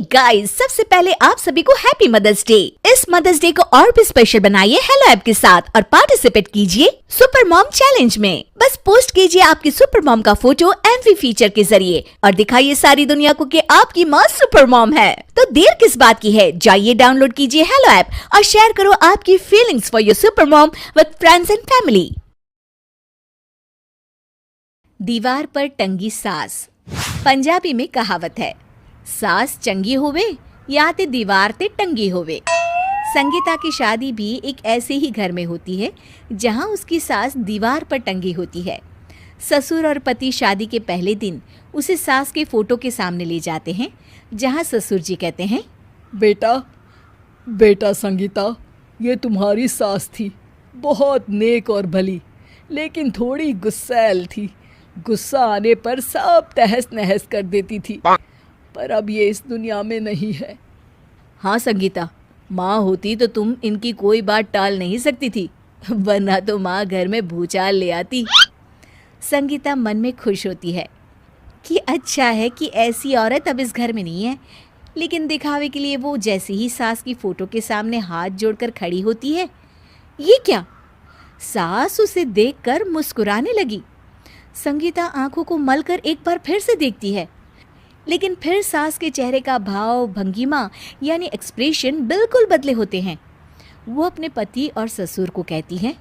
Guys, सबसे पहले आप सभी को हैप्पी मदर्स डे। इस मदर्स डे को और भी स्पेशल बनाइए हेलो ऐप के साथ और पार्टिसिपेट कीजिए सुपर मॉम चैलेंज में। बस पोस्ट कीजिए आपकी सुपर मॉम का फोटो एमवी फीचर के जरिए और दिखाइए सारी दुनिया को कि आपकी माँ सुपर मॉम है। तो देर किस बात की है, जाइए डाउनलोड कीजिए हेलो ऐप और शेयर करो आपकी feelings for your super mom with friends and family. दीवार पर टंगी सास। पंजाबी में कहावत है, सास चंगी होवे या ते दीवार ते टंगी होवे। संगीता की शादी भी एक ऐसे ही घर में होती है जहां उसकी सास दीवार पर टंगी होती है। ससुर और पति शादी के पहले दिन उसे सास के फोटो के सामने ले जाते हैं, जहां ससुर जी कहते हैं, बेटा संगीता, ये तुम्हारी सास थी, बहुत नेक और भली, लेकिन थोड़ी गुस्सैल थी। गुस्सा आने पर सब तहस नहस कर देती थी, पर अब ये इस दुनिया में नहीं है। हाँ संगीता, माँ होती तो तुम इनकी कोई बात टाल नहीं सकती थी, वरना तो माँ घर में भूचाल ले आती। संगीता मन में खुश होती है कि अच्छा है कि ऐसी औरत अब इस घर में नहीं है, लेकिन दिखावे के लिए वो जैसे ही सास की फोटो के सामने हाथ जोड़कर खड़ी होती है, ये क्या? सास उसे देखकर मुस्कुराने लगी। संगीता आंखों को मलकर एक बार फिर से देखती है, लेकिन फिर सास के चेहरे का भाव, भंगिमा यानी एक्सप्रेशन बिल्कुल बदले होते हैं। वो अपने पति और ससुर को कहती है,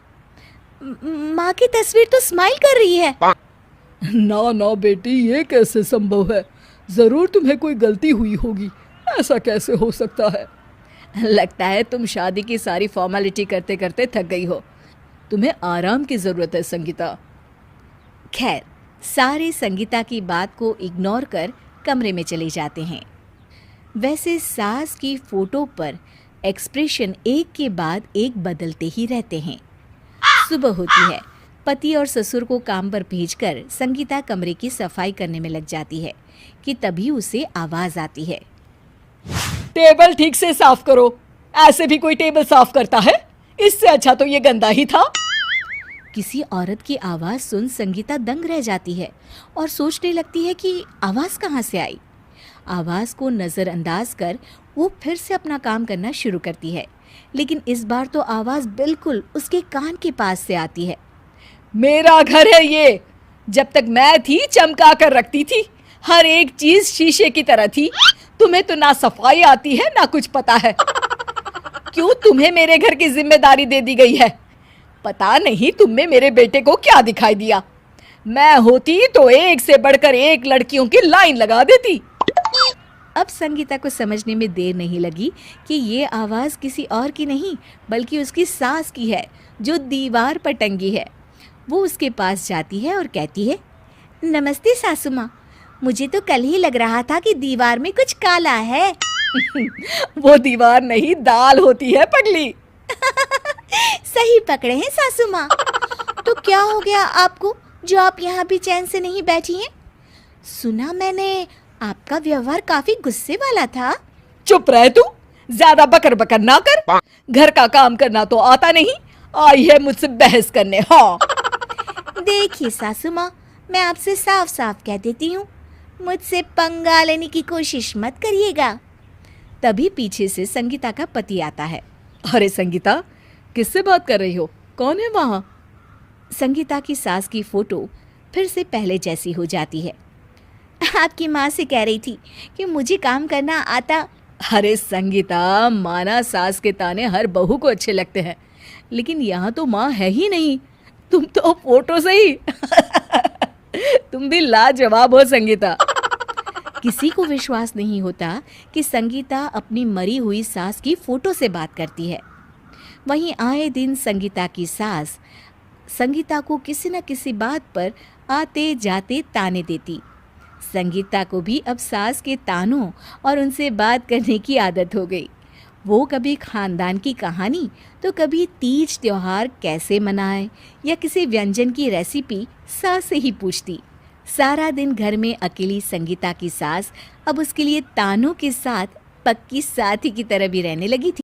माँ की तस्वीर तो स्माइल कर रही है। ना बेटी, ये कैसे संभव है? जरूर तुम्हें कोई गलती हुई होगी, ऐसा कैसे हो सकता है? लगता है तुम शादी की सारी फॉर्मेलिटी करते करते थक गई हो, तुम्हें आराम की जरूरत है संगीता। खैर, सारे संगीता की बात को इग्नोर कर कमरे में चले जाते हैं। वैसे सास की फोटो पर एक्सप्रेशन एक के बाद एक बदलते ही रहते हैं। सुबह होती है, पति और ससुर को काम पर भेजकर संगीता कमरे की सफाई करने में लग जाती है कि तभी उसे आवाज आती है, टेबल ठीक से साफ करो। ऐसे भी कोई टेबल साफ करता है? इससे अच्छा तो ये गंदा ही था। किसी औरत की आवाज़ सुन संगीता दंग रह जाती है और सोचने लगती है कि आवाज़ कहाँ से आई। आवाज़ को नज़रअंदाज कर वो फिर से अपना काम करना शुरू करती है, लेकिन इस बार तो आवाज़ बिल्कुल उसके कान के पास से आती है। मेरा घर है ये, जब तक मैं थी चमका कर रखती थी, हर एक चीज शीशे की तरह थी। तुम्हें तो ना सफाई आती है ना कुछ पता है। क्यों तुम्हें मेरे घर की जिम्मेदारी दे दी गई है? पता नहीं तुम में मेरे बेटे को क्या दिखाई दिया। मैं होती तो एक से बढ़कर एक लड़कियों की लाइन लगा देती। अब संगीता को समझने में देर नहीं लगी कि ये आवाज़ किसी और की नहीं बल्कि उसकी सास की है, जो दीवार पर टंगी है। वो उसके पास जाती है और कहती है, नमस्ते सासू माँ, मुझे तो कल ही लग रहा था कि दीवार में कुछ काला है। वो दीवार नहीं, दाल होती है पगली। सही पकड़े हैं सासू माँ। तो क्या हो गया आपको जो आप यहाँ भी चैन से नहीं बैठी हैं? सुना मैंने आपका व्यवहार काफी गुस्से वाला था। चुप रह तू, ज्यादा बकर बकर ना कर। घर का काम करना तो आता नहीं, आई है मुझसे बहस करने। हाँ देखिए सासू माँ, मैं आपसे साफ साफ कह देती हूँ, मुझसे पंगा लेने की कोशिश मत करिएगा। तभी पीछे से संगीता का पति आता है। अरे संगीता, किससे बात कर रही हो? कौन है वहाँ? संगीता की सास की फोटो फिर से पहले जैसी हो जाती है। आपकी माँ से कह रही थी कि मुझे काम करना आता। अरे संगीता, माना सास के ताने हर बहू को अच्छे लगते हैं, लेकिन यहाँ तो माँ है ही नहीं, तुम तो फोटो से ही। तुम भी लाजवाब हो संगीता। किसी को विश्वास नहीं होता कि संगीता अपनी मरी हुई सास की फोटो से बात करती है। वहीं आए दिन संगीता की सास संगीता को किसी न किसी बात पर आते जाते ताने देती। संगीता को भी अब सास के तानों और उनसे बात करने की आदत हो गई। वो कभी खानदान की कहानी तो कभी तीज त्योहार कैसे मनाए या किसी व्यंजन की रेसिपी सास से ही पूछती। सारा दिन घर में अकेली संगीता की सास अब उसके लिए तानों के साथ पक्की साथी की तरह भी रहने लगी थी।